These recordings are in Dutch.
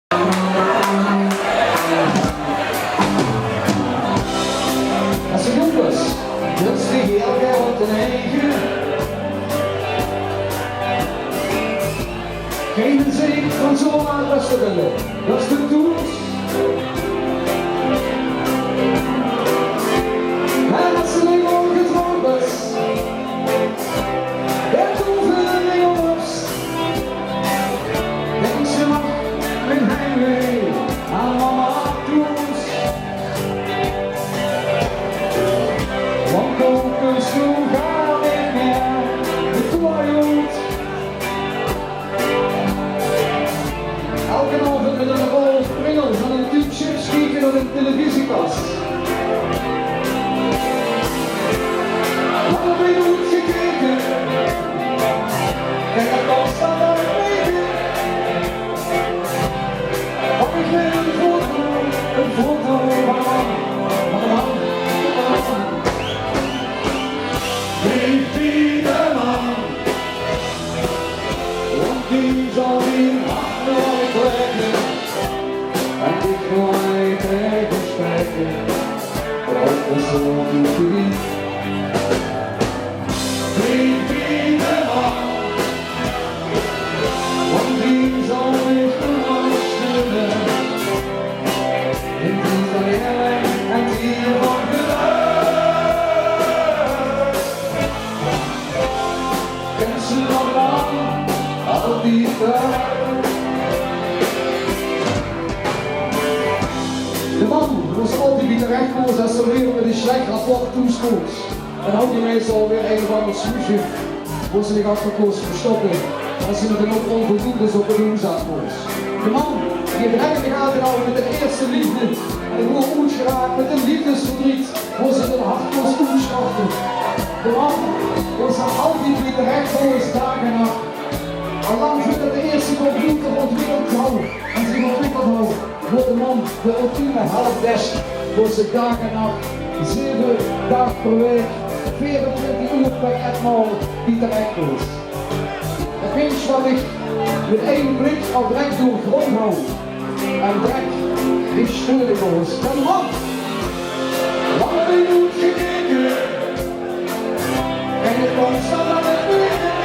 Als ze jong was, dat slieg je elke keer op de negen. Geen zin van zomaar best te willen, dat is de toets. En als ze niet al getrouwd was, werd hoeveel jongens. Denk ze nog met heimwee aan mama Kloes. Want ook een stoel gaat niet meer de toilet. Elke avond met een rol pringels en een tube chips kijken naar een televisiekast. Wat heb je goed gekeken? Kijk, dat kan staan daar weken. Wat ik wil een foto van een man. Geef die de man, want die zal hier hard nooit leggen. En ik wil mij tegen spreken, dat is zo niet. Geef die de man, want die zal weer gewoon schudden. In die van jij en die van geluid. Ken ze nog lang, al die tijd. De man was altijd wie terecht was als er weer met een slecht rapport toeschoot. En houdt je meestal weer een of ander smoesje, waar ze zich achterkoos verstoppen. Als ze met een ook onvoldoende op een doelzaak was. De man die het recht in de gaten houden met de eerste liefde. En hoe goed geraakt met een liefdesverdriet, waar ze het hart koos toeschaften. De man was er altijd weer terecht was dag en nacht. Al lang voordat de eerste computer ontwikkeld zou en zich ontwikkeld houdt, wordt de man de ultieme helpdesk voor zijn dag en nacht. 7 dagen per week, 24 uur per etmaal die terecht was. Het winst wat ik met één blik al direct door de grond hou en direct die schuldig was. De man, wat heb je goed gekeken? En je komt staan aan het weten.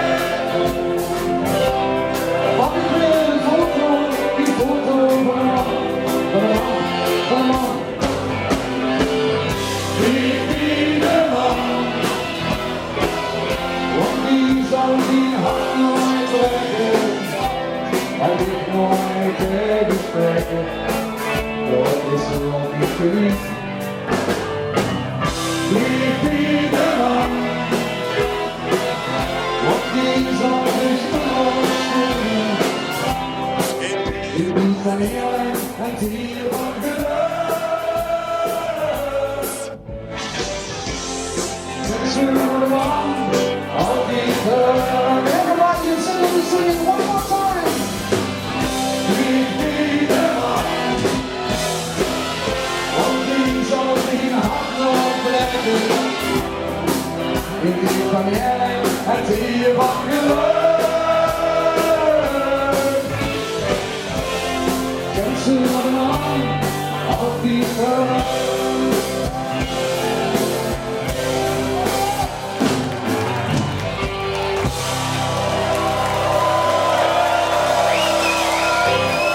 Wat ik wil een foto, die foto van een man, van een man, van een man. Die de man, want die zal die hart nooit leggen. En ik nooit tegen spreken, dat is wat ik vind. Die de man, want die zal zich nooit schudden. In die van jij en die van geluid. Ken de man, al die tijd. Everybody is singing one more time. Die de man, want die zal zich hart nooit leggen. In die van jij en die van geluid. Ken ze de man, al die tijd.